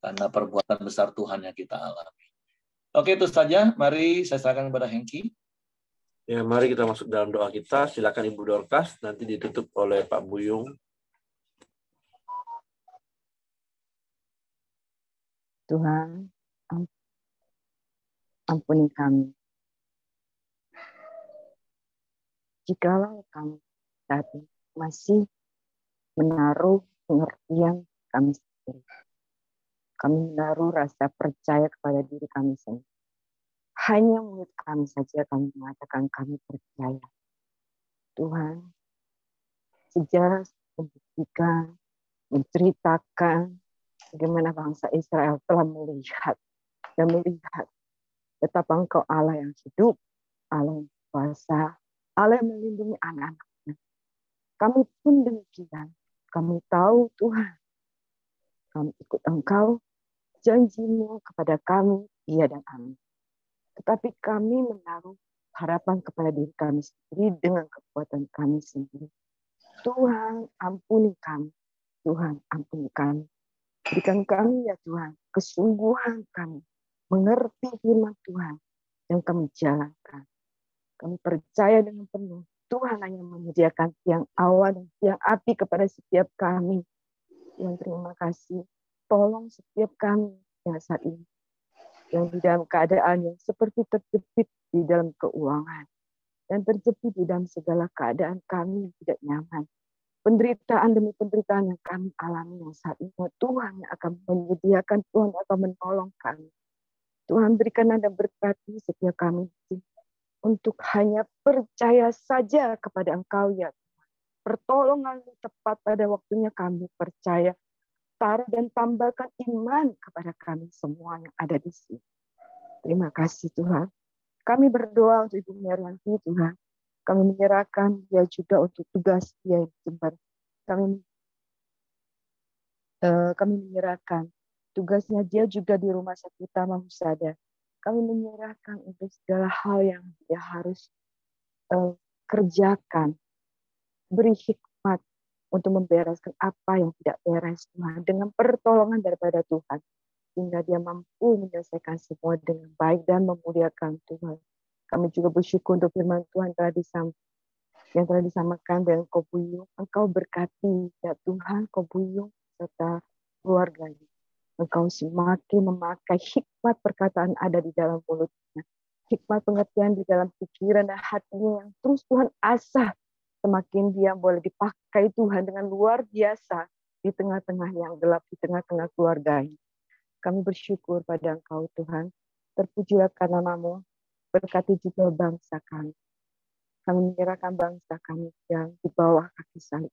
Karena perbuatan besar Tuhan yang kita alami. Oke, itu saja. Mari saya serahkan kepada Hengki. Ya, mari kita masuk dalam doa kita. Silakan Ibu Dorcas, nanti ditutup oleh Pak Buyung. Tuhan, ampuni kami. Jikalau kami tadi masih menaruh pengertian kami sendiri, kami menaruh rasa percaya kepada diri kami sendiri. Hanya mulut kami saja kami mengatakan kami percaya. Tuhan, sejarah membuktikan, menceritakan bagaimana bangsa Israel telah melihat betapa Engkau Allah yang hidup, Allah yang kuasa, Allah yang melindungi anak-anaknya. Kami pun demikian. Kami tahu Tuhan, kami ikut Engkau, janji-Mu kepada kami, iya dan amin. Tetapi kami menaruh harapan kepada diri kami sendiri dengan kekuatan kami sendiri. Tuhan, ampuni kami. Tuhan, ampuni kami. Berikan kami ya Tuhan, kesungguhan kami mengerti firman Tuhan yang kami jalankan. Kami percaya dengan penuh Tuhan hanya menyediakan tiang awan dan tiang api kepada setiap kami. Yang terima kasih, tolong setiap kami yang saat ini, yang di dalam keadaan yang seperti terjepit di dalam keuangan, dan terjepit di dalam segala keadaan kami yang tidak nyaman. Penderitaan demi penderitaan yang kami alami yang saat ini, Tuhan yang akan menyediakan, Tuhan akan menolong kami. Tuhan berikan dan berkati setiap kami untuk hanya percaya saja kepada Engkau ya Tuhan. Pertolongan tepat pada waktunya kami percaya. Taruh dan tambahkan iman kepada kami semua yang ada di sini. Terima kasih Tuhan. Kami berdoa untuk Ibu Merianti Tuhan. Kami menyerahkan dia juga untuk tugas dia yang Jember. Kami menyerahkan tugasnya dia juga di Rumah Sakit Utama Husada. Kami menyerahkan untuk segala hal yang dia harus kerjakan. Beri hikmat untuk membereskan apa yang tidak beres Tuhan. Dengan pertolongan daripada Tuhan. Sehingga dia mampu menyelesaikan semua dengan baik dan memuliakan Tuhan. Kami juga bersyukur untuk firman Tuhan yang telah disamakan dengan Kobuyung. Engkau berkati ya Tuhan Kobuyung serta keluarganya. Engkau semakin memakai hikmat perkataan ada di dalam mulutnya. Hikmat pengertian di dalam pikiran dan hatinya yang terus Tuhan asah. Semakin dia boleh dipakai Tuhan dengan luar biasa di tengah-tengah yang gelap, di tengah-tengah keluarganya. Kami bersyukur pada Engkau Tuhan. Terpujilah karena nama-Mu. Berkati juga bangsa kami. Kami menyerahkan bangsa kami yang di bawah kaki salib.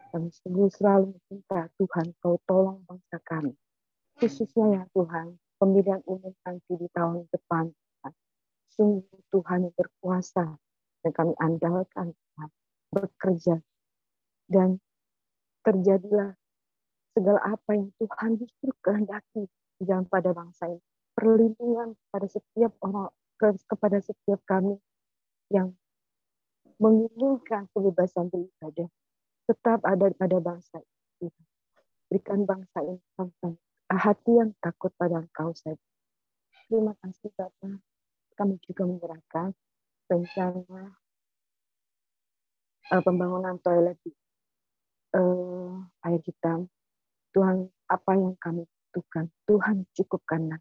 Kami selalu minta Tuhan Kau tolong bangsa kami. Khususnya ya Tuhan, pemilihan umum nanti di tahun depan. Sungguh Tuhan yang berkuasa. Dan kami andalkan Tuhan. Bekerja. Dan terjadilah segala apa yang Tuhan justru kehendaki di dalam pada bangsa ini. Perlindungan pada setiap orang, kepada setiap kami yang menginginkan kebebasan beribadah tetap ada pada bangsa ini. Berikan bangsa ini hati yang takut pada Engkau saja. Terima kasih Bapa. Kami juga menyerahkan rencana pembangunan toilet di Air Hitam. Tuhan, apa yang kami butuhkan, Tuhan cukupkanlah.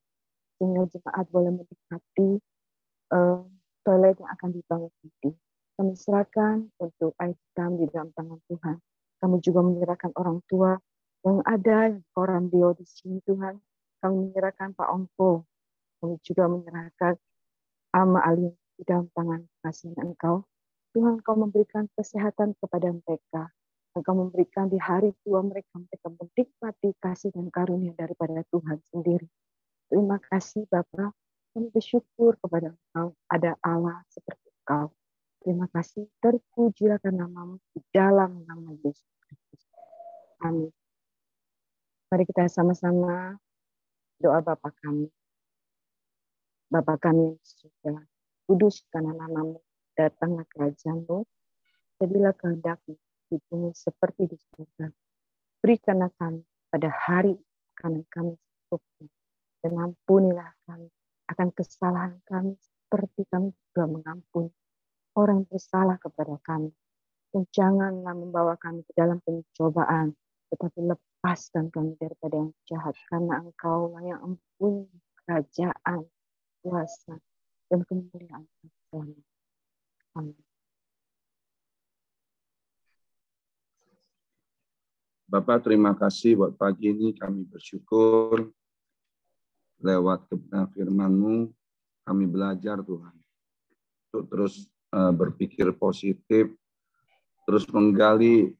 Sehingga jemaat boleh menikmati toilet yang akan dibangun nanti. Kami serahkan untuk Air Hitam di dalam tangan Tuhan. Kami juga menyerahkan orang tua yang ada, orang Dio di sini Tuhan. Kami menyerahkan Pak Ongko. Kami juga menyerahkan Ama Ali di dalam tangan kasih Engkau. Tuhan, Engkau memberikan kesehatan kepada mereka. Engkau memberikan di hari tua mereka menikmati kasih dan karunia daripada Tuhan sendiri. Terima kasih Bapa. Kami bersyukur kepada Engkau, ada Allah seperti Engkau. Terima kasih, terpujilah namamu di dalam nama Yesus Kristus. Amin. Mari kita sama-sama doa Bapa kami. Bapa kami yang surga, kuduskanlah namamu, datanglah kerajaan-Mu, jadilah kehendak-Mu di bumi seperti di surga. Berikanlah kami pada hari makanan kami secukupnya, dan ampunilah kami akan kesalahan kami seperti kami juga mengampuni orang bersalah kepada kami. Dan janganlah membawa kami ke dalam pencobaan, tetapi lepaskan kami daripada yang jahat, karena Engkau-Lah yang mempunyai kerajaan, kuasa, dan kemuliaan selamanya. Amin. Bapak, terima kasih buat pagi ini. Kami bersyukur lewat kebenaran firman-Mu, kami belajar Tuhan untuk terus berpikir positif, terus menggali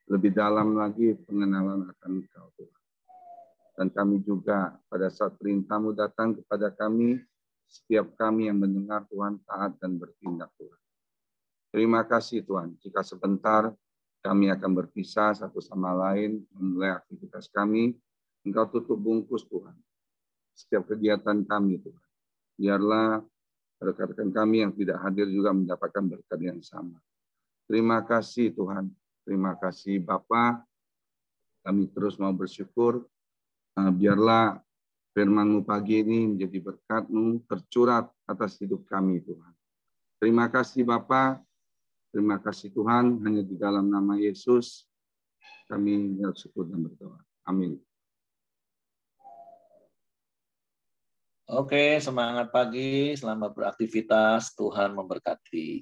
lebih dalam lagi pengenalan akan Engkau Tuhan. Dan kami juga pada saat perintah-Mu datang kepada kami, setiap kami yang mendengar Tuhan taat dan bertindak Tuhan. Terima kasih Tuhan, jika sebentar kami akan berpisah satu sama lain, memulai aktivitas kami. Engkau tutup bungkus Tuhan setiap kegiatan kami Tuhan. Biarlah rekan-rekan kami yang tidak hadir juga mendapatkan berkat yang sama. Terima kasih Tuhan. Terima kasih Bapa. Kami terus mau bersyukur. Biarlah firman-Mu pagi ini menjadi berkat-Mu tercurah atas hidup kami Tuhan. Terima kasih Bapa. Terima kasih Tuhan, hanya di dalam nama Yesus kami bersyukur dan berdoa. Amin. Oke, semangat pagi, selamat beraktivitas, Tuhan memberkati.